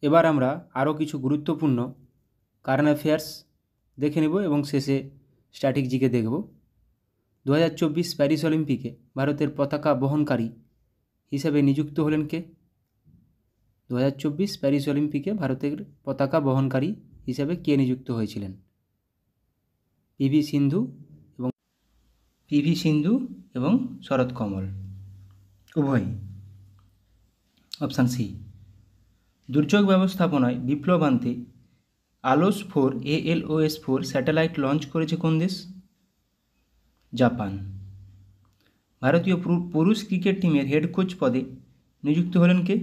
এবার আমরা আরও কিছু গুরুত্বপূর্ণ কারেন্ট অ্যাফেয়ার্স দেখে নেব এবং শেষে স্ট্যাটিক জিকে দেখব। 2024 প্যারিস অলিম্পিকে ভারতের পতাকা বহনকারী হিসেবে নিযুক্ত হলেন কে? 2024 প্যারিস অলিম্পিকে ভারতের পতাকা বহনকারী হিসেবে কে নিযুক্ত হয়েছিলেন? পিভি সিন্ধু এবং শরৎ কমল উভয়ই। Option C. দুর্যোগ ব্যবস্থাপনায় বিপ্লব আনতে ALOS-4 স্যাটেলাইট লঞ্চ করেছে কোন দেশ? জাপান। ভারতীয় পুরুষ ক্রিকেট টিমের হেড কোচ পদে নিযুক্ত হলেন কে?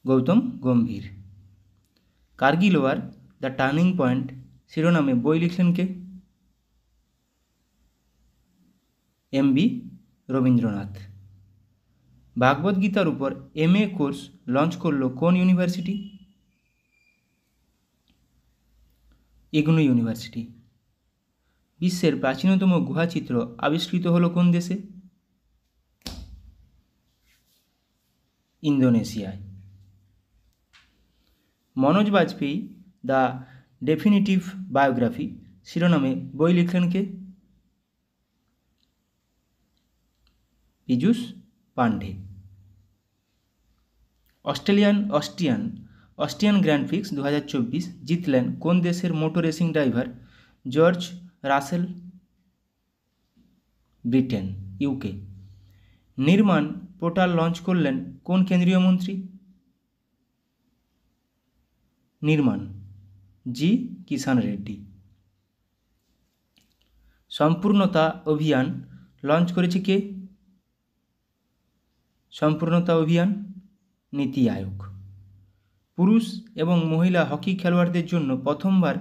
Gautam Gambhir. Kargil war the turning point শিরোনামে বই লিখলেন কে? MB রবীন্দ্রনাথ। ভাগবত গীতার উপর MA কোর্স লঞ্চ করলো কোন ইউনিভার্সিটি? ইগনু ইউনিভার্সিটি। বিশ্বের প্রাচীনতম গুহাচিত্র আবিষ্কৃত হলো কোন দেশে? ইন্দোনেশিয়ায়। Manoj Bajpayee the definitive biography শিরোনামে বই লিখলেন কে? Piyush Pandey. Austrian grand prix 2024 জিতলেন কোন দেশের motor racing driver? George Russell, Britain, UK। Nirman portal launch করলেন কোন কেন্দ্রীয় মন্ত্রী? নির্মাণ জি কিষাণ রেড্ডি। সম্পূর্ণতা অভিযান লঞ্চ করেছে কে? সম্পূর্ণতা অভিযান নীতি আয়োগ। পুরুষ এবং মহিলা হকি খেলোয়াড়দের জন্য প্রথমবার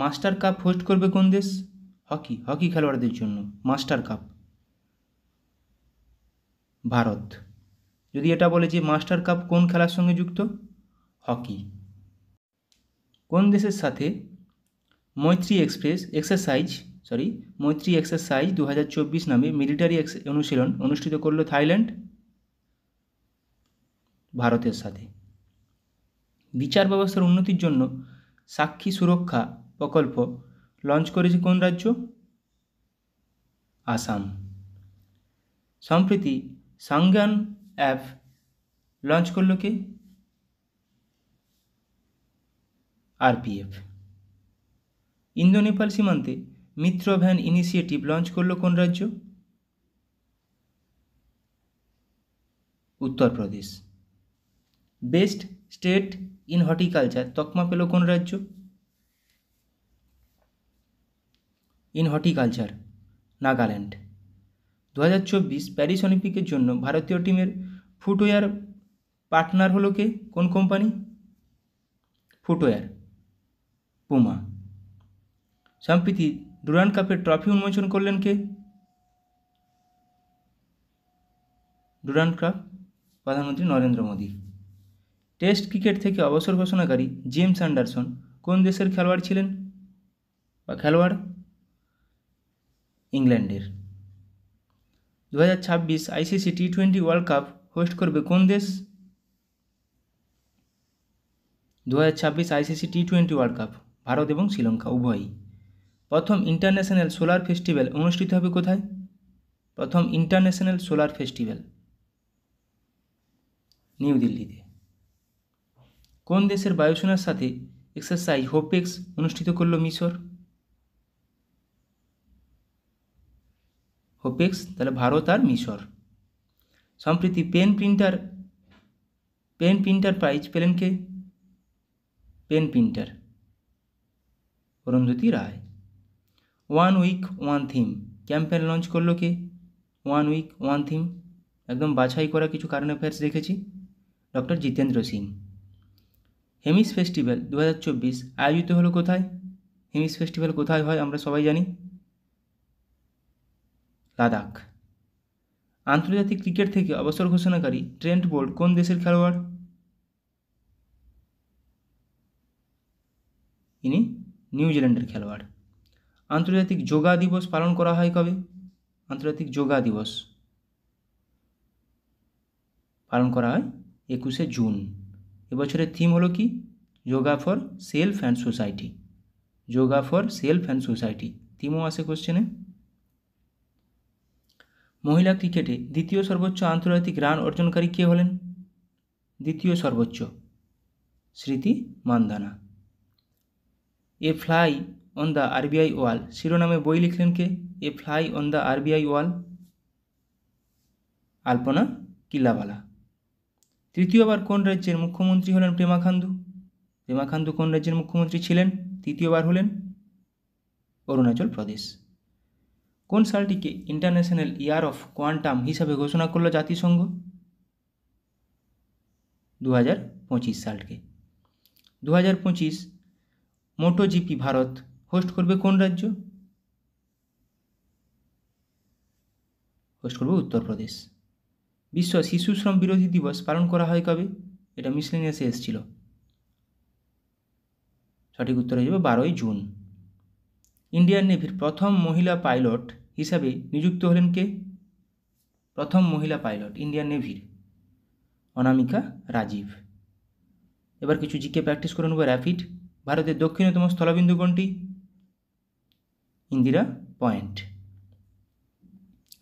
মাস্টার কাপ হোস্ট করবে কোন দেশ? হকি খেলোয়াড়দের জন্য মাস্টার কাপ ভারত। যদি এটা বলে যে মাস্টার কাপ কোন খেলার সঙ্গে যুক্ত? হকি। কোন দেশের সাথে মৈত্রী এক্সারসাইজ 2024 নামে মিলিটারি অনুশীলন অনুষ্ঠিত করল থাইল্যান্ড? ভারতের সাথে। বিচার ব্যবস্থার উন্নতির জন্য সাক্ষী সুরক্ষা প্রকল্প লঞ্চ করেছে কোন রাজ্য? আসাম। সম্প্রতি সাংজ্ঞান অ্যাপ লঞ্চ করল কে? RPF। ইন্দো নেপাল সীমান্তে মিত্র ভ্যান ইনিশিয়েটিভ লঞ্চ করল কোন রাজ্য? Uttar Pradesh. Best state in horticulture তকমা পেল কোন রাজ্য? In horticulture Nagaland. 2024 প্যারিস অলিম্পিকের জন্য ভারতীয় টিমের ফুটওয়্যার পার্টনার হলো কে? কোন কোম্পানি? Footwear Puma. সম্প্রতি ডুরান্ড কাপের ট্রফি উন্মোচন করলেন কে? ডুরান্ড কাপ প্রধানমন্ত্রী নরেন্দ্র মোদী। টেস্ট ক্রিকেট থেকে অবসর ঘোষণাকারী জেমস অ্যান্ডারসন কোন দেশের খেলোয়াড় ছিলেন বা খেলোয়াড়? ইংল্যান্ডের। 2026 ICC T20 world cup host করবে কোন দেশ? 2026 ICC T20 world cup Bharat এবং শ্রীলঙ্কা উভয়ই। প্রথম ইন্টারন্যাশনাল সোলার ফেস্টিভ্যাল অনুষ্ঠিত হবে কোথায়? প্রথম ইন্টারন্যাশনাল সোলার ফেস্টিভ্যাল নিউ দিল্লিতে। কোন দেশের বায়ুসেনার সাথে এক্সারসাইজ হোপেক্স অনুষ্ঠিত করল মিশর? হোপেক্স তাহলে ভারত আর মিশর। সম্প্রতি পেন প্রিন্টার প্রাইজ পেলেন কে? Pen printer Arundhati Roy. 1 week 1 theme campaign launch করলো কে? 1 উইক 1 থিম একদম বাছাই করা কিছু কারেন্ট অ্যাফেয়ার্স রেখেছি। ডক্টর জিতেন্দ্র সিং। হেমিস ফেস্টিভ্যাল 2024 আয়োজিত হলো কোথায়? হেমিস ফেস্টিভ্যাল কোথায় হয় আমরা সবাই জানি? লাদাখ। আন্তর্জাতিক ক্রিকেট থেকে অবসর ঘোষণাকারী ট্রেন্ট বোল্ট কোন দেশের খেলোয়াড়? ইনি নিউজিল্যান্ডের খেলোয়াড়। আন্তর্জাতিক যোগা দিবস পালন করা হয় কবে? আন্তর্জাতিক যোগা দিবস পালন করা হয় 21শে জুন। এবছরের থিম হলো কি? Yoga for self and society. Yoga for self and society থিমও আসে কোশ্চেনে। মহিলা ক্রিকেটে দ্বিতীয় সর্বোচ্চ আন্তর্জাতিক রান অর্জনকারী কে হলেন? দ্বিতীয় সর্বোচ্চ Smriti Mandhana. A fly on the RBI wall শিরোনামে বই লিখলেন কে? A fly on the RBI wall Alpana Killawala. তৃতীয়বার কোন রাজ্যের মুখ্যমন্ত্রী হলেন পেমা খান্ডু? পেমা খান্ডু কোন রাজ্যের মুখ্যমন্ত্রী ছিলেন? তৃতীয়বার হলেন অরুণাচল প্রদেশ। কোন সালটিকে ইন্টারন্যাশনাল ইয়ার অফ কোয়ান্টাম হিসাবে ঘোষণা করল জাতিসংঘ? 2025 সালকে। 2025 মোটোজিপি ভারত হোস্ট করবে কোন রাজ্য? হোস্ট করবে উত্তরপ্রদেশ। বিশ্ব শিশু শ্রম বিরোধী দিবস পালন করা হয় কবে? এটা মিসলেনিয়াসে এসেছিল। সঠিক উত্তর হয়ে যাবে 12ই জুন। ইন্ডিয়ান নেভির প্রথম মহিলা পাইলট হিসাবে নিযুক্ত হলেন কে? প্রথম মহিলা পাইলট ইন্ডিয়ান নেভির অনামিকা রাজীব। এবার কিছু জিকে প্র্যাকটিস করে নেব র্যাপিড। ভারতের দক্ষিণতম স্থলবিন্দু কোনটি? ইন্দিরা পয়েন্ট।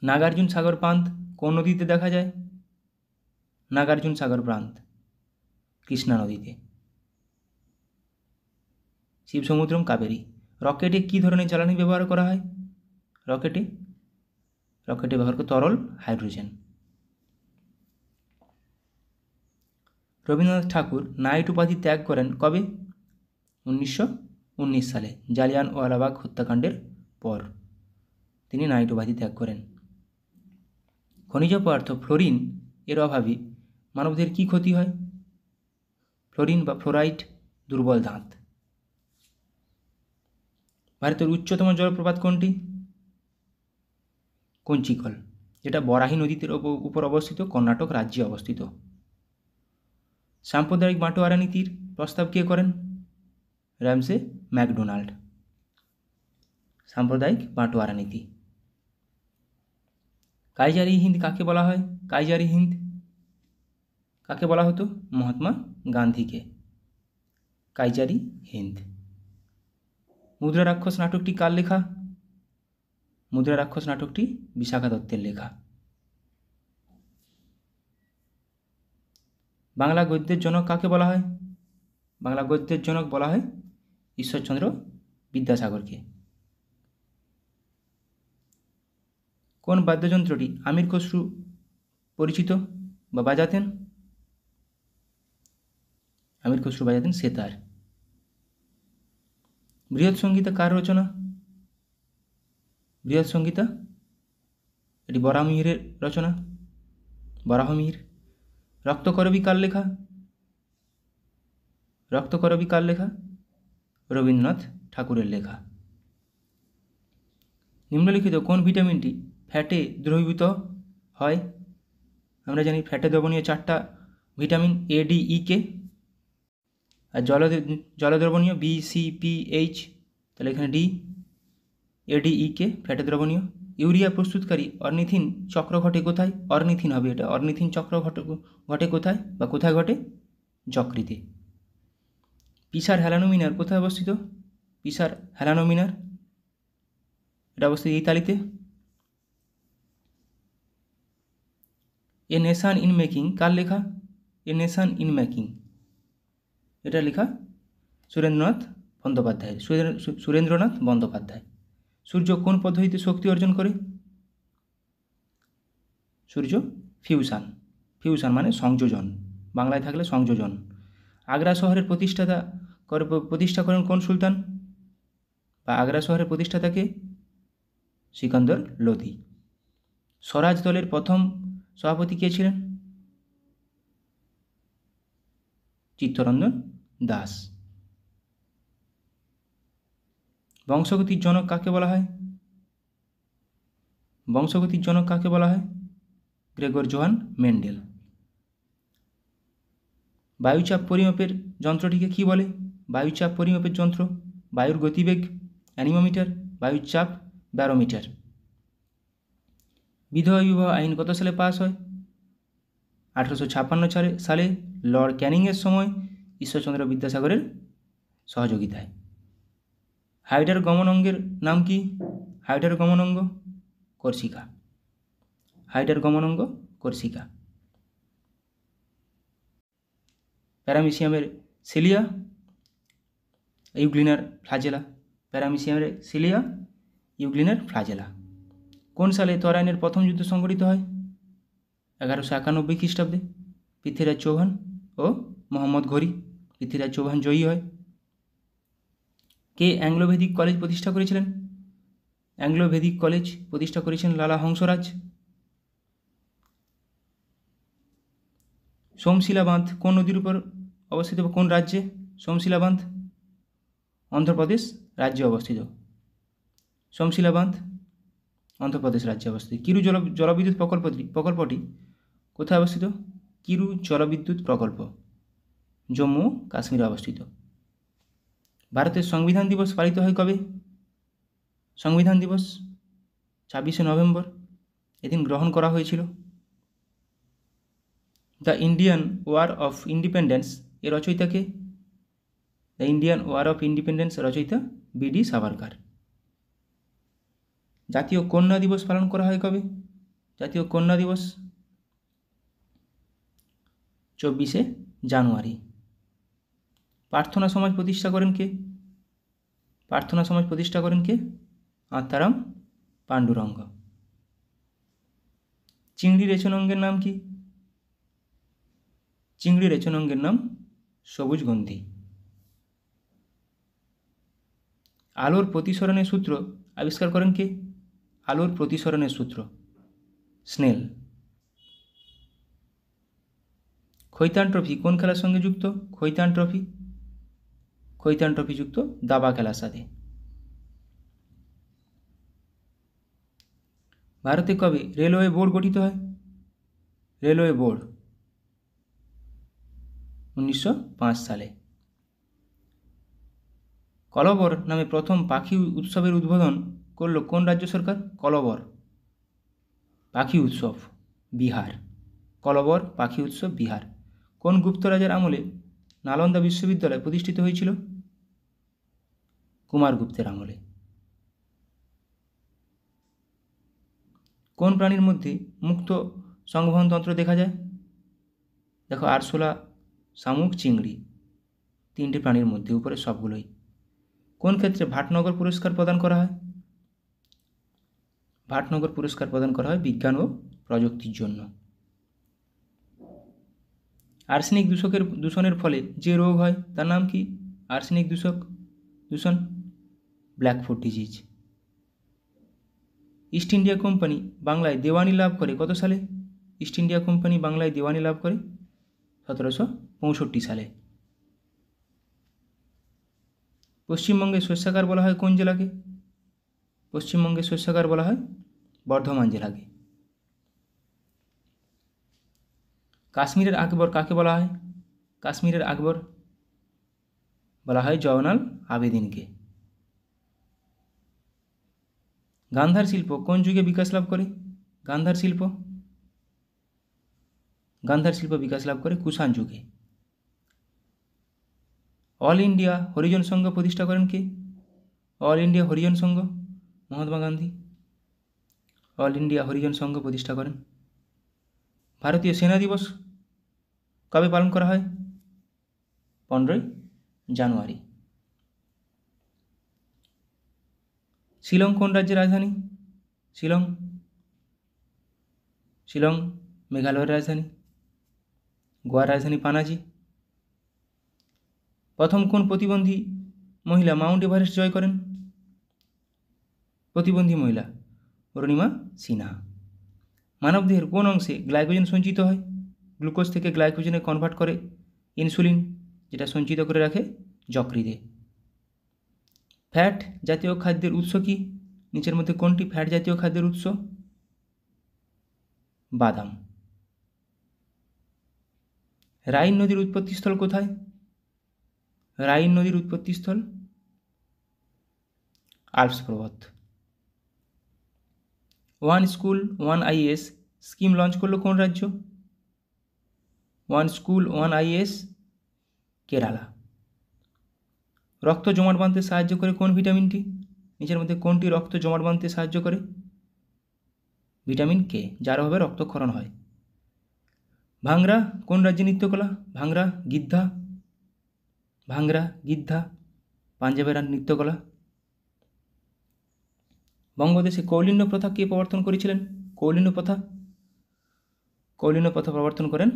নাগার্জুন সাগর বাঁধ কোন নদীতে দেখা যায়? নাগার্জুন সাগর বাঁধ কৃষ্ণা নদীতে। শিবসমুদ্রম কাবেরী। রকেটে কী ধরনের জ্বালানি ব্যবহার করা হয়? রকেটে ব্যবহার করে তরল হাইড্রোজেন। রবীন্দ্রনাথ ঠাকুর নাইট উপাধি ত্যাগ করেন কবে? 1919 সালে জালিয়ানওয়ালাবাগ হত্যাকাণ্ডের পর তিনি নাইট উপাধি ত্যাগ করেন। খনিজ পদার্থ ফ্লোরিন এর অভাবে মানবদের কী ক্ষতি হয়? ফ্লোরিন বা ফ্লোরাইড দুর্বল দাঁত। ভারতের উচ্চতম জলপ্রপাত কোনটি? কঞ্চিকল, যেটা বরাহী নদীর উপর অবস্থিত, কর্ণাটক রাজ্যে অবস্থিত। সাম্প্রদায়িক বাঁটোয়ারা নীতির প্রস্তাব কে করেন? Ramsay McDonald. সাম্প্রদায়িক বাঁটোয়ারা নীতি। কাইজার-ই হিন্দ কাকে বলা হয়? কাইজার-ই হিন্দ কাকে বলা হতো? মহাত্মা গান্ধীকে। কাইজার-ই হিন্দ। মুদ্রা রাক্ষস নাটকটি কার লেখা? মুদ্রা রাক্ষস নাটকটি বিশাখা দত্তের লেখা। বাংলা গদ্যের জনক কাকে বলা হয়? বাংলা গদ্যের জনক বলা হয় ঈশ্বরচন্দ্র বিদ্যাসাগরকে। কোন বাদ্যযন্ত্রটি আমির খসরু পরিচিত বা বাজাতেন? আমির খসরু বাজাতেন সেতার। বৃহৎ সংগীতা কার রচনা? বৃহৎ সংগীতা এটি বরাহমিহিরের রচনা। বরাহমিহির। রক্তকরবী কার লেখা? রক্তকরবী কার লেখা? রবীন্দ্রনাথ ঠাকুরের লেখা। নিম্নলিখিত কোন ভিটামিনটি ফ্যাটে দ্রবীভূত হয়? আমরা জানি ফ্যাটে দ্রবণীয় 4টা vitamin A, D, E, K. আর জলদ্রবণীয় বি, সি, পি, এইচ। তাহলে এখানে ডি। এ, ডি, ই, কে ফ্যাটে দ্রবণীয়। ইউরিয়া প্রস্তুতকারী অর্নিথিন চক্র ঘটে কোথায়? অর্নিথিন হবে এটা। অর্নিথিন চক্র ঘটে কোথায় বা কোথায় ঘটে? যকৃতে। পিসার হ্যালানোমিনার কোথায় অবস্থিত? পিসার হ্যালানোমিনার এটা অবস্থিত ইতালিতে। এ নেশান ইন মেকিং কার লেখা? এ নেশান ইন মেকিং এটা লেখা সুরেন্দ্রনাথ বন্দ্যোপাধ্যায়। সূর্য কোন পদ্ধতিতে শক্তি অর্জন করে? সূর্য ফিউশন মানে সংযোজন, বাংলায় থাকলে সংযোজন। আগ্রা শহরের প্রতিষ্ঠা করেন কোন সুলতান? বা আগ্রা শহরের প্রতিষ্ঠাতাকে? সিকান্দর লোধি। স্বরাজ দলের প্রথম সভাপতি কে ছিলেন? চিত্তরঞ্জন দাস। বংশগতির জনক কাকে বলা হয়? বংশগতির জনক কাকে বলা হয়? Gregor Johann Mendel. বায়ুচাপ পরিমাপের যন্ত্রটিকে কি বলে? বায়ুচাপ পরিমাপের যন্ত্র, বায়ুর গতিবেগ অ্যানিমোমিটার, বায়ুচাপ ব্যারোমিটার। বিধবা বিবাহ আইন কত সালে পাস হয়? 1856 সালে লর্ড ক্যানিংয়ের সময় ঈশ্বরচন্দ্র বিদ্যাসাগরের সহযোগিতায়। হাইডার গমন অঙ্গের নাম কি? হাইডার গমন অঙ্গ কর্সিকা। হাইডার গমন অঙ্গ কর্সিকা। প্যারামিসিয়ামের সিলিয়া, ইউগ্লিনার ফ্লাজেলা। প্যারামিসিয়ামের সিলিয়া, ইউগ্লিনার ফ্লাজেলা। কোন সালে তরাইনের প্রথম যুদ্ধ সংঘটিত হয়? 1191 খ্রিস্টাব্দে। পৃথ্বীরাজ চৌহান ও মোহাম্মদ ঘোরি। পৃথ্বীরাজ চৌহান জয়ী হয়। কে অ্যাংলো ভেদিক কলেজ প্রতিষ্ঠা করেছিলেন? অ্যাংলো ভেদিক কলেজ প্রতিষ্ঠা করেছিলেন লালা হংসরাজ। সোমশিলা বাঁধ কোন নদীর উপর অবস্থিত বা কোন রাজ্যে? সোমশিলা বাঁধ অন্ধ্রপ্রদেশ রাজ্যে অবস্থিত। সোমশিলা বাঁধ অন্ধ্রপ্রদেশ রাজ্যে অবস্থিত। কিরু জলবিদ্যুৎ প্রকল্পটি কোথায় অবস্থিত? কিরু জলবিদ্যুৎ প্রকল্প জম্মু কাশ্মীরে অবস্থিত। ভারতের সংবিধান দিবস পালিত হয় কবে? সংবিধান দিবস 26শে নভেম্বর। এদিন গ্রহণ করা হয়েছিল। The Indian war of independence এর রচয়িতাকে? The Indian war of independence রচয়িতা বি.ডি. সাভারকার। জাতীয় কন্যা দিবস পালন করা হয় কবে? জাতীয় কন্যা দিবস 24শে জানুয়ারি। প্রার্থনা সমাজ প্রতিষ্ঠা করেন কে? প্রার্থনা সমাজ প্রতিষ্ঠা করেন কে? আত্মারাম পাণ্ডুরঙ্গ। চিংড়ি রেচনাঙ্গের নাম কি? চিংড়ি রেচনাঙ্গের নাম সবুজগন্ধি। আলোর প্রতিসরণের সূত্র আবিষ্কার করেন কে? আলোর প্রতিসরণের সূত্র স্নেল। খৈতান ট্রফি কোন খেলার সঙ্গে যুক্ত? খৈতান ট্রফি যুক্ত দাবা খেলার সাথে। ভারতে কবে রেলওয়ে বোর্ড গঠিত হয়? রেলওয়ে বোর্ড 1905 সালে। কলবর নামে প্রথম পাখি উৎসবের উদ্বোধন করল কোন রাজ্য সরকার? কলবর পাখি উৎসব বিহার। কলবর পাখি উৎসব বিহার। কোন গুপ্ত রাজার আমলে নালন্দা বিশ্ববিদ্যালয় প্রতিষ্ঠিত হয়েছিল? কুমারগুপ্তের আমলে। কোন প্রাণীর মধ্যে মুক্ত সংবহনতন্ত্র দেখা যায়? দেখো আরশোলা, শামুক, চিংড়ি, তিনটে প্রাণীর মধ্যে, উপরে সবগুলোই। কোন ক্ষেত্রে ভাটনগর পুরস্কার প্রদান করা হয়? ভাটনগর পুরস্কার প্রদান করা হয় বিজ্ঞান ও প্রযুক্তির জন্য। আর্সেনিক দূষণের ফলে যে রোগ হয় তার নাম কি? আর্সেনিক দূষণ blackfoot disease. East India company বাংলায় দেওয়ানি লাভ করে কত সালে? ইস্ট ইন্ডিয়া কোম্পানি বাংলায় দেওয়ানি লাভ করে 1765 সালে। পশ্চিমবঙ্গের শস্যাগার বলা হয় কোন জেলাকে? পশ্চিমবঙ্গের শস্যাগার বলা হয় বর্ধমান জেলাকে। কাশ্মীরের আকবর কাকে বলা হয়? কাশ্মীরের আকবর বলা হয় জয়নাল আবেদিনকে। গান্ধার শিল্প কোন যুগে বিকাশ লাভ করে? গান্ধার শিল্প বিকাশ লাভ করে কুষাণ যুগে। অল ইন্ডিয়া হরিজন সংঘ প্রতিষ্ঠা করেন কে? অল ইন্ডিয়া হরিজন সংঘ মহাত্মা গান্ধী। অল ইন্ডিয়া হরিজন সংঘ প্রতিষ্ঠা করেন। ভারতীয় সেনা দিবস কবে পালন করা হয়? 15ই জানুয়ারি। শিলং কোন রাজ্যের রাজধানী? শিলং মেঘালয়ের রাজধানী। গোয়ার রাজধানী পানাজি। প্রথম কোন প্রতিবন্ধী মহিলা মাউন্ট এভারেস্ট জয় করেন? প্রতিবন্ধী মহিলা অরুণিমা সিনহা। মানবদেহের কোন অংশে গ্লাইকোজেন সঞ্চিত হয়? গ্লুকোজ থেকে গ্লাইকোজেনে কনভার্ট করে ইনসুলিন, যেটা সঞ্চিত করে রাখে যকৃতে। ফ্যাট জাতীয় খাদ্যের উৎস কি? নিচের মধ্যে কোনটি ফ্যাট জাতীয় খাদ্যের উৎস? বাদাম। রাইন নদীর উৎপত্তিস্থল কোথায়? রাইন নদীর উৎপত্তিস্থল আল্পস পর্বত। One school one is scheme launch করলো কোন রাজ্য? One school one is, Kerala. রক্ত জমাট বাঁধতে সাহায্য করে কোন ভিটামিনটি? নিচের মধ্যে কোনটি রক্ত জমাট বাঁধতে সাহায্য করে? ভিটামিন কে, যার অভাবে রক্তক্ষরণ হয়। ভাংরা কোন রাজ্যে নৃত্যকলা? ভাংরা গিদ্ধা, ভাংরা গিদ্ধা পাঞ্জাবের নৃত্যকলা। বঙ্গদেশে কৌলিন্য প্রথা কে প্রবর্তন করেছিলেন? কৌলিন্য প্রথা প্রবর্তন করেন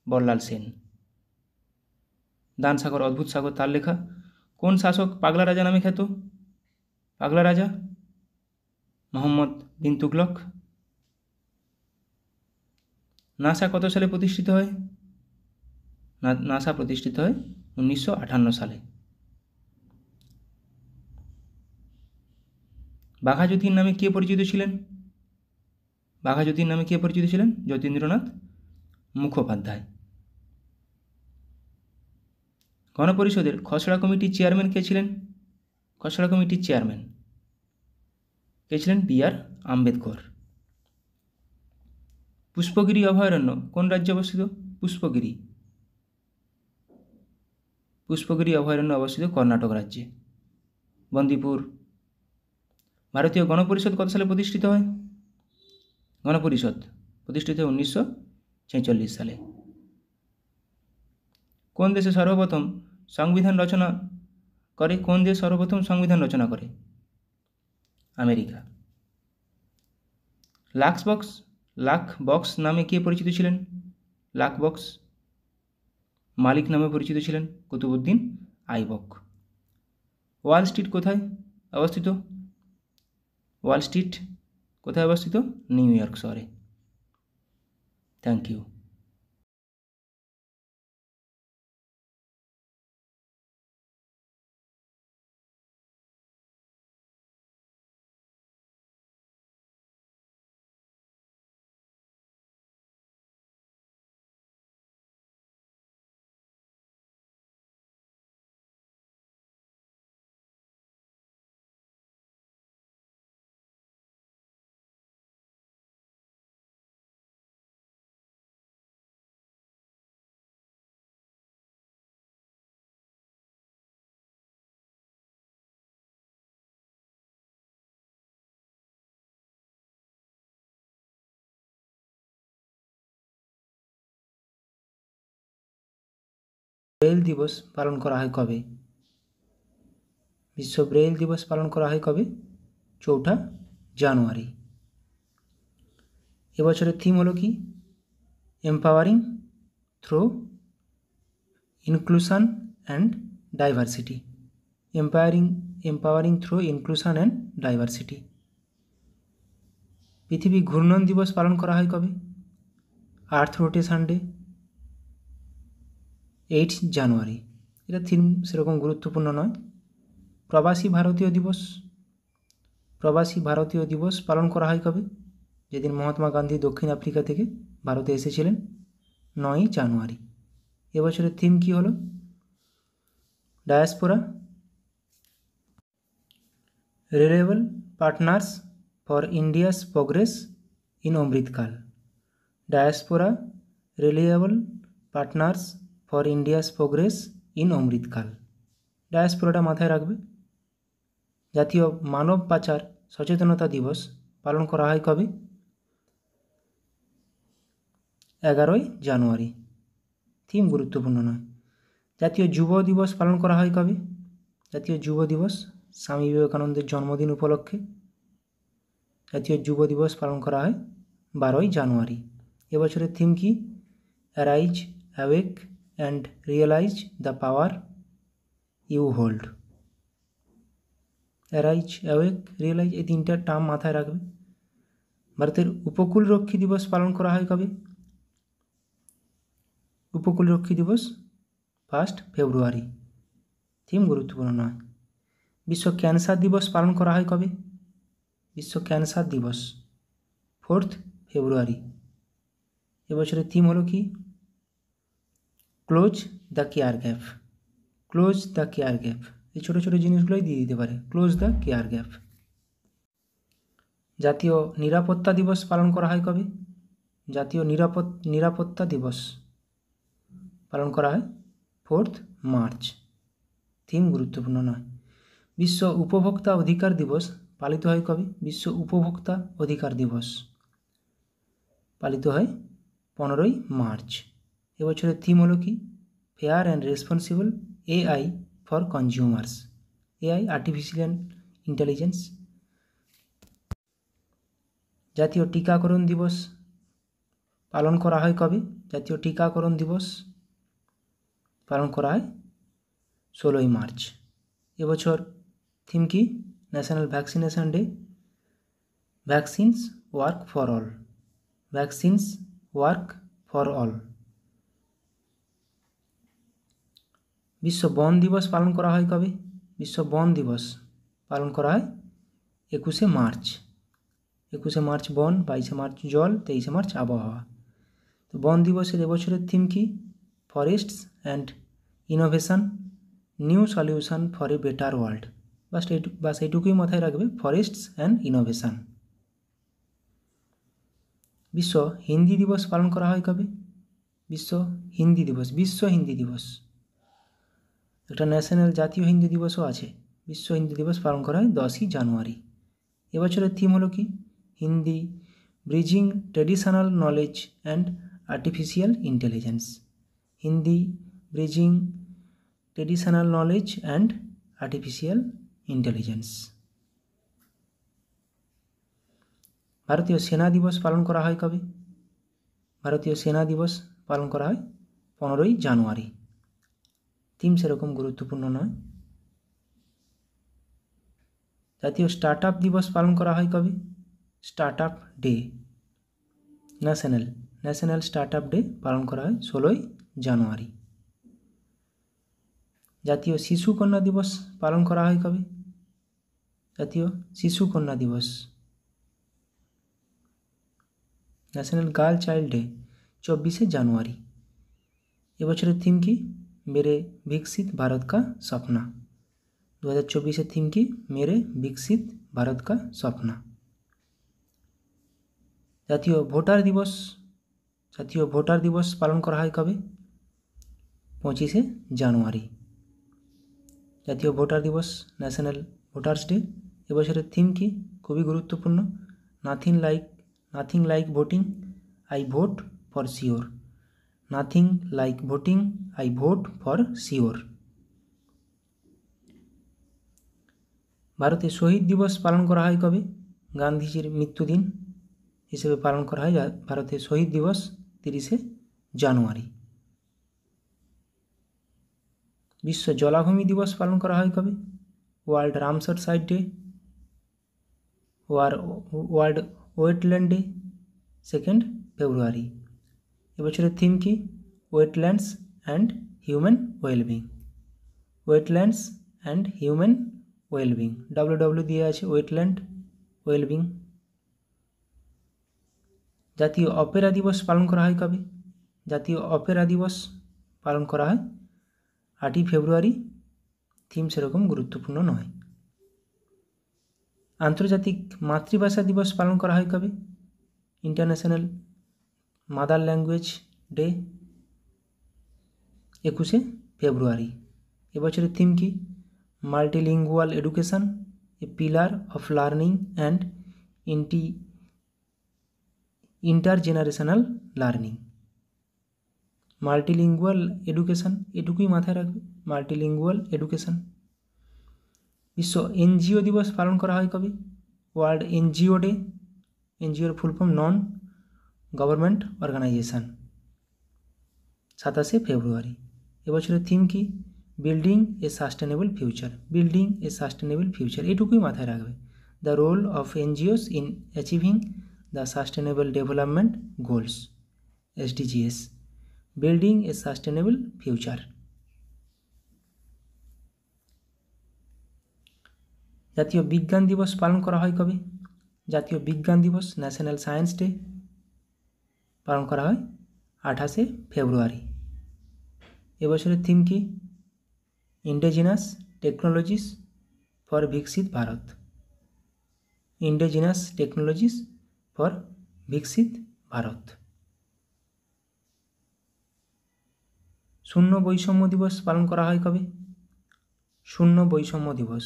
বল্লাল সেন। দান সাগর অদ্ভুত সাগর তার লেখা। কোন শাসক পাগলা রাজা নামে খ্যাত? পাগলা রাজা মোহাম্মদ বিন তুগলক। নাসা কত সালে প্রতিষ্ঠিত হয়? নাসা প্রতিষ্ঠিত হয় 1958 সালে। বাঘা যতীন নামে কে পরিচিত ছিলেন? বাঘা যতীন নামে কে পরিচিত ছিলেন? যতীন্দ্রনাথ মুখোপাধ্যায়। গণপরিষদের খসড়া কমিটির চেয়ারম্যান কে ছিলেন? খসড়া কমিটির চেয়ারম্যান কে ছিলেন? বি.আর. আম্বেদকর। পুষ্পগিরি অভয়ারণ্য কোন রাজ্যে অবস্থিত? পুষ্পগিরি অভয়ারণ্য অবস্থিত কর্ণাটক রাজ্যে। বন্দিপুর। ভারতীয় গণপরিষদ কত সালে প্রতিষ্ঠিত হয়? গণপরিষদ প্রতিষ্ঠিত হয় 1946 সালে। কোন দেশে সর্বপ্রথম সংবিধান রচনা করে? কোন দেশ সর্বপ্রথম সংবিধান রচনা করে? আমেরিকা। লাখ বক্স নামে কে পরিচিত ছিলেন? লাখ বক্স মালিক নামে পরিচিত ছিলেন কুতুবউদ্দিন আইবক। ওয়াল স্ট্রিট কোথায় অবস্থিত? ওয়াল স্ট্রিট কোথায় অবস্থিত? নিউ ইয়র্ক শহরে। Thank you. ব্রেইল দিবস পালন করা হয় কবে? বিশ্ব ব্রেইল দিবস পালন করা হয় কবে? 4 জানুয়ারি। এবছরের থিম হলো কি? Empowering through inclusion and diversity. Empowering through inclusion and diversity. পৃথিবী ঘূর্ণন দিবস পালন করা হয় কবে? আর্থ রোটেশন ডে 8 জানুয়ারি। এটা থিম সেরকম গুরুত্বপূর্ণ নয়। প্রবাসী ভারতীয় দিবস পালন করা হয় কবে? যেদিন মহাত্মা গান্ধী দক্ষিণ আফ্রিকা থেকে ভারতে এসেছিলেন, 9 জানুয়ারি। এবছরের থিম কি হলো? Diaspora reliable partners for India's progress in Amritkaal. Diaspora reliable partners for India's progress in Amritkaal. ডায়াসপোরাটা মাথায় রাখবে। জাতীয় মানব পাচার সচেতনতা দিবস পালন করা হয় কবে? 11 জানুয়ারি। থিম গুরুত্বপূর্ণ নয়। জাতীয় যুব দিবস পালন করা হয় কবে? জাতীয় যুব দিবস স্বামী বিবেকানন্দের জন্মদিন উপলক্ষে জাতীয় যুব দিবস পালন করা হয় 12 জানুয়ারি। এবছরের থিম কি? Arise, awake and realise the power you hold. Arise, awake, realise, এই 3টা টার্ম মাথায় রাখবে। ভারতের উপকূলরক্ষী দিবস পালন করা হয় কবে? উপকূলরক্ষী দিবস 1 ফেব্রুয়ারি। থিম গুরুত্বপূর্ণ নয়। বিশ্ব ক্যান্সার দিবস পালন করা হয় কবে? বিশ্ব ক্যান্সার দিবস 4 ফেব্রুয়ারি। এবছরের থিম হলো কি? Close the care gap. Close the care gap. এই ছোটো ছোটো জিনিসগুলোই দিয়ে দিতে পারে। Close the care gap. জাতীয় নিরাপত্তা দিবস পালন করা হয় কবে? জাতীয় নিরাপত্তা দিবস পালন করা হয় 4 মার্চ। থিম গুরুত্বপূর্ণ নয়। বিশ্ব উপভোক্তা অধিকার দিবস পালিত হয় কবে? বিশ্ব উপভোক্তা অধিকার দিবস পালিত হয় 15 মার্চ। এবছরের থিম হলো কি? Fair and responsible AI for consumers. AI artificial intelligence. জাতীয় টিকাকরণ দিবস পালন করা হয় কবে? জাতীয় টিকাকরণ দিবস পালন করা হয় 16 মার্চ। এবছর থিম কি? National vaccination day. Vaccines work for all. Vaccines work for all. বিশ্ব বন দিবস পালন করা হয় কবে? বিশ্ব বন দিবস পালন করা হয় 21 মার্চ। 21 মার্চ বন, 22 মার্চ জল, 23 মার্চ আবহাওয়া। তো বন দিবসের এবছরের থিম কি? Forests and innovation, new solution for a better world. বাস এইটুকুই মাথায় রাখবে, ফরেস্টস অ্যান্ড ইনোভেশন। বিশ্ব হিন্দি দিবস পালন করা হয় কবে? বিশ্ব হিন্দি দিবস। বিশ্ব হিন্দি দিবস, একটা ন্যাশনাল জাতীয় হিন্দি দিবসও আছে। বিশ্ব হিন্দি দিবস পালন করা হয় 10ই জানুয়ারি। এবছরের থিম হলো কি? Hindi bridging traditional knowledge and artificial intelligence. Hindi bridging traditional knowledge and artificial intelligence. ভারতীয় সেনা দিবস পালন করা হয় কবে? ভারতীয় সেনা দিবস পালন করা হয় 15ই জানুয়ারি। থিম সেরকম গুরুত্বপূর্ণ নয়। জাতীয় স্টার্ট আপ দিবস পালন করা হয় কবে? Start up day. National start up day পালন করা হয় 16ই জানুয়ারি। জাতীয় শিশু কন্যা দিবস পালন করা হয় কবে? জাতীয় শিশু কন্যা দিবস, ন্যাশনাল গার্ল চাইল্ড ডে 24 জানুয়ারি। এবছরের থিম কি? মেরে বিকশিত ভারত কা স্বপ্না। 2024 থিম কি? মেরে বিকশিত ভারত কা স্বপ্না। জাতীয় ভোটার দিবস। জাতীয় ভোটার দিবস পালন করা হয় কবে? 25 জানুয়ারি। জাতীয় ভোটার দিবস, ন্যাশনাল ভোটার্স ডে। এবছরের থিম কি? খুবই গুরুত্বপূর্ণ, nothing like voting, I vote for sure. Nothing like voting, I vote for sure. ভারতে শহীদ দিবস পালন করা হয় কবে? গান্ধীজির মৃত্যুদিন হিসেবে পালন করা হয় ভারতে শহীদ দিবস 30 জানুয়ারি। বিশ্ব জলাভূমি দিবস পালন করা হয় কবে? World Ramsar site day, world wetland day 2 ফেব্রুয়ারি। এবছরের থিম কি? Wetlands and human wellbeing. Wetlands and human wellbeing, WW দিয়ে আছে, ওয়েটল্যান্ড ওয়েলবিং। জাতীয় অপেরা দিবস পালন করা হয় কবে? জাতীয় অপেরা দিবস পালন করা হয় 8ই ফেব্রুয়ারি। থিম সেরকম গুরুত্বপূর্ণ নয়। আন্তর্জাতিক মাতৃভাষা দিবস পালন করা হয় কবে? International mother language day 21 February. এবছরের থিম কি? Multilingual education, a pillar of learning and intergenerational learning. Multilingual education, এটুকুই মাথায় রাখবে, মাল্টিলিঙ্গুয়াল এডুকেশন। বিশ্ব এনজিও দিবস পালন করা হয় কবে? World NGO day. এনজিওর full form non government organization, 27 February. এবছরের থিম কি? Building a sustainable future. Building a sustainable future, এটুকুই মাথায় রাখবে। The role of NGOs in achieving the sustainable development goals, SDGs। Building a sustainable future. জাতীয় বিজ্ঞান দিবস পালন করা হয় কবে? জাতীয় বিজ্ঞান দিবস, ন্যাশনাল সায়েন্স ডে পালন করা হয় 28 ফেব্রুয়ারি। এবছরের থিম কি? ইন্ডিজিনাস টেকনোলজিস ফর বিকশিত ভারত। ইন্ডিজিনাস টেকনোলজিস ফর বিকশিত ভারত। শূন্য বৈষম্য দিবস পালন করা হয় কবে? শূন্য বৈষম্য দিবস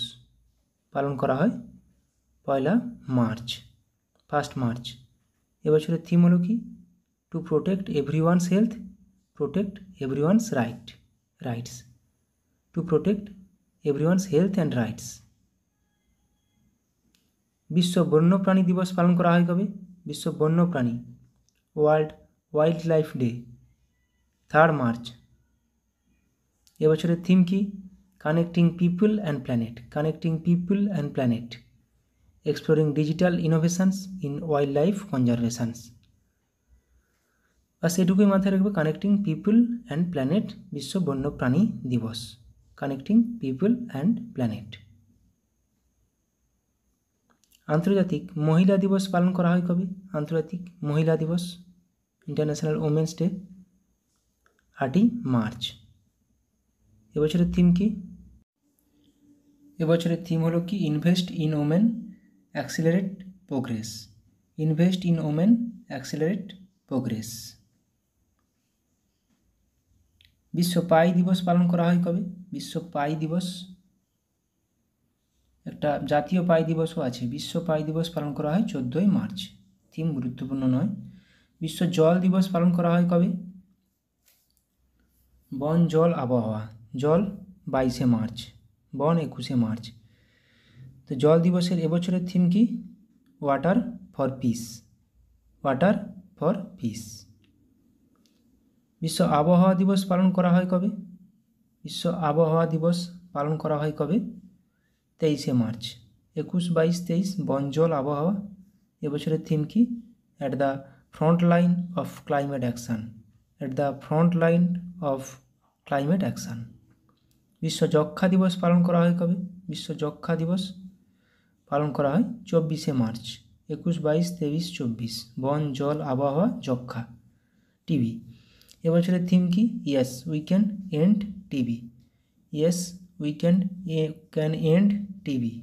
পালন করা হয় 1 মার্চ, 1 মার্চ। এবছরের থিম হলো কি? To protect everyone's health, protect everyone's rights, to protect everyone's health and rights. বিশ্ব বন্যপ্রাণী দিবস পালন করা হয় কবে? বিশ্ব বন্যপ্রাণী world wild life day 3 March. এবছরের থিম কি? Connecting people and planet, connecting people and planet, exploring digital innovations in wild life conservations. বাস এটুকুই মাথায় রাখবে, কানেক্টিং পিপল অ্যান্ড প্ল্যানেট, বিশ্ব বন্যপ্রাণী দিবস, কানেক্টিং পিপল অ্যান্ড প্ল্যানেট। আন্তর্জাতিক মহিলা দিবস পালন করা হয় কবে? আন্তর্জাতিক মহিলা দিবস, ইন্টারন্যাশনাল ওমেন্স ডে 8 মার্চ। এবছরের থিম কি? এবছরের থিম হলো কি? Invest in women accelerate progress, invest in women accelerate progress. বিশ্ব পাই দিবস পালন করা হয় কবে? বিশ্ব পাই দিবস, একটা জাতীয় পাই দিবসও আছে, বিশ্ব পাই দিবস পালন করা হয় 14 মার্চ। থিম গুরুত্বপূর্ণ নয়। বিশ্ব জল দিবস পালন করা হয় কবে? বন জল আবহাওয়া, জল 22 মার্চ, বন 21 মার্চ। তো জল দিবসের এবছরের থিম কি? Water for piece, water for piece. বিশ্ব আবহাওয়া দিবস পালন করা হয় কবে? বিশ্ব আবহাওয়া দিবস পালন করা হয় কবে? 23 মার্চ। 21, 22, 23 বন জল আবহাওয়া। এবছরের থিম কি? At the front line of climate action, at the front line of climate action. বিশ্ব যক্ষা দিবস পালন করা হয় কবে? বিশ্ব যক্ষা দিবস পালন করা হয় 24 মার্চ। 21, 22, 23, 24 বন জল আবহাওয়া যক্ষা। টিবি এবছরের থিম কি? Yes we can end TB, yes we can end TB.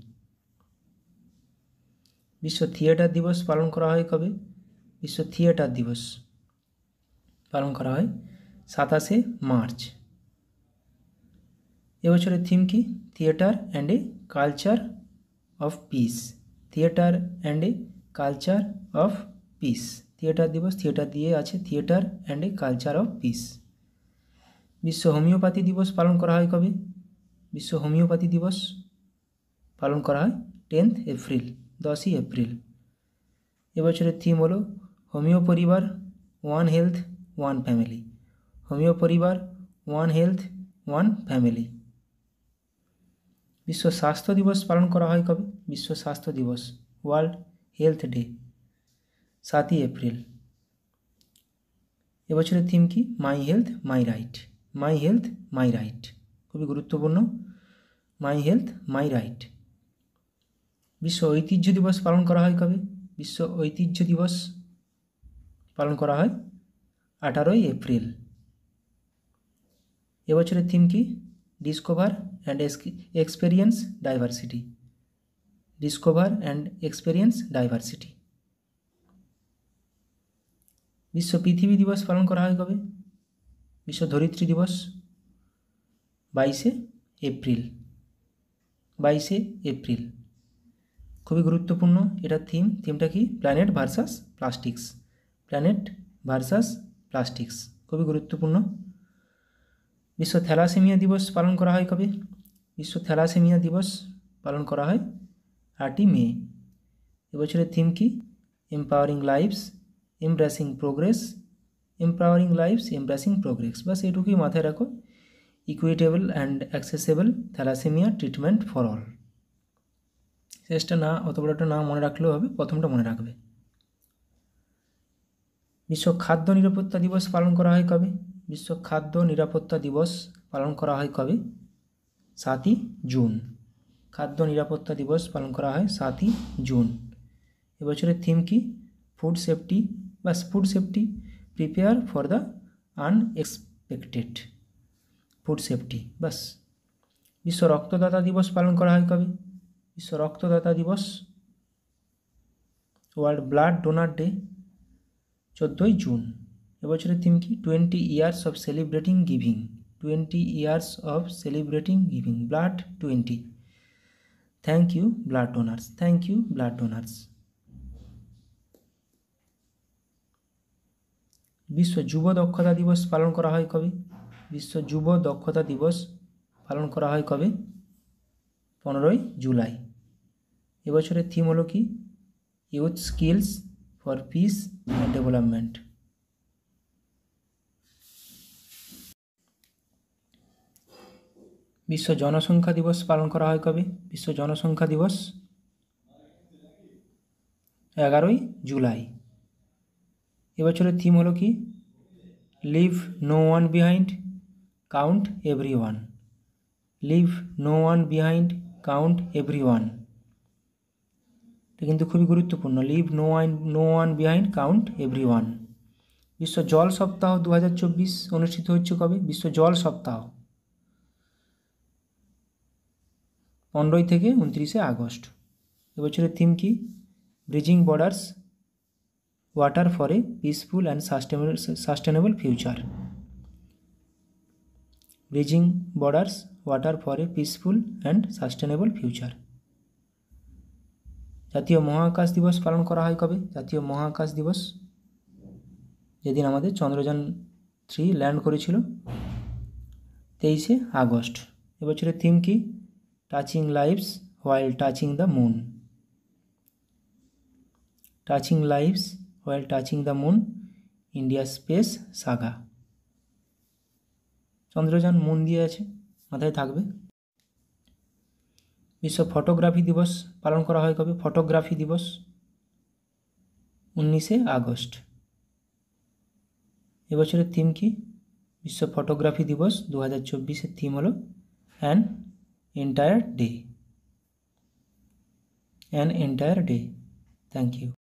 বিশ্ব থিয়েটার দিবস পালন করা হয় কবে? বিশ্ব থিয়েটার দিবস পালন করা হয় 27 মার্চ। এবছরের থিম কি? Theatre and a culture of piece, theatre and a culture of piece. Theatre দিবস, থিয়েটার দিয়ে আছে, theatre and a culture of piece. বিশ্ব হোমিওপ্যাথি দিবস পালন করা হয় কবে? বিশ্ব হোমিওপ্যাথি দিবস পালন করা হয় 10 এপ্রিল, 10ই এপ্রিল। এবছরের থিম হলো হোমিও পরিবার, one health one family, homeo পরিবার, ওয়ান হেলথ ওয়ান ফ্যামিলি। বিশ্ব স্বাস্থ্য দিবস পালন করা হয় কবে? বিশ্ব স্বাস্থ্য দিবস ওয়ার্ল্ড হেলথ ডে 7ই এপ্রিল। এবছরের থিম কি? My health my right, my health my right, খুবই গুরুত্বপূর্ণ, মাই হেলথ মাই রাইট। বিশ্ব ঐতিহ্য দিবস পালন করা হয় কবে? বিশ্ব ঐতিহ্য দিবস পালন করা হয় 18ই এপ্রিল। এবছরের থিম কি? Discover and experience diversity, discover and experience diversity. বিশ্ব পৃথিবী দিবস পালন করা হয় কবে? বিশ্ব ধরিত্রী দিবস 22 এপ্রিল, 22 এপ্রিল। খুবই গুরুত্বপূর্ণ এটা থিমটা কি? Planet versus plastics, planet versus plastics, খুবই গুরুত্বপূর্ণ। বিশ্ব থ্যালাসেমিয়া দিবস পালন করা হয় কবে? বিশ্ব থ্যালাসেমিয়া দিবস পালন করা হয় 8ই মে। এবছরের থিম কি? Empowering lives embracing progress, empowering lives embracing progress. বাস এটুকুই মাথায় রাখো, equitable and accessible thalassemia treatment for all. শেষটা না, অত বড়টা না মনে রাখলেও হবে, প্রথমটা মনে রাখবে। বিশ্ব খাদ্য নিরাপত্তা দিবস পালন করা হয় কবে? বিশ্ব খাদ্য নিরাপত্তা দিবস পালন করা হয় কবে? 7ই জুন। খাদ্য নিরাপত্তা দিবস পালন করা হয় 7ই জুন। এবছরের থিম কি? ফুড সেফটি, বাস food safety, prepare for the unexpected, food safety, বাস। বিশ্ব রক্তদাতা দিবস পালন করা হয় কবে? বিশ্ব রক্তদাতা দিবস ওয়ার্ল্ড ব্লাড ডোনার ডে 14ই জুন। এবছরের থিম কি? 20 years of celebrating giving, 20 years of celebrating giving blood 20. Thank you blood donors. Thank you blood donors. বিশ্ব যুব দক্ষতা দিবস পালন করা হয় কবে? বিশ্ব যুব দক্ষতা দিবস পালন করা হয় কবে? 15ই জুলাই। এবছরের থিম হলো কি? Youth skills for piece and development. বিশ্ব জনসংখ্যা দিবস পালন করা হয় কবে? বিশ্ব জনসংখ্যা দিবস 11ই জুলাই। এবছরের থিম হলো কি? Leave no one behind, count every one. Leave no one behind, count every one. এটা কিন্তু খুবই গুরুত্বপূর্ণ। Leave no one behind, count every one. বিশ্ব জল সপ্তাহ 2024 অনুষ্ঠিত হচ্ছে কবে? বিশ্ব জল সপ্তাহ 15 থেকে 29 আগস্ট। এবছরের থিম কি? Bridging borders, water for a peaceful and sustainable future. Bridging borders, water for a peaceful and sustainable future. জাতীয় মহাকাশ দিবস পালন করা হয় কবে? জাতীয় মহাকাশ দিবস যেদিন আমাদের চন্দ্রযান 3 ল্যান্ড করেছিল, 23 আগস্ট। এবছরের থিম কি? Touching lives while touching the moon. Touching lives while touching the moon, India space Saga. Chandrayaan moon দিয়ে আছে, মাথায় থাকবে। বিশ্ব ফটোগ্রাফি দিবস পালন করা হয় কবে? ফটোগ্রাফি দিবস 19 আগস্ট। এবছরের থিম কি? বিশ্ব ফটোগ্রাফি দিবস 2024 থিম হলো an entire day. An entire day. Thank you.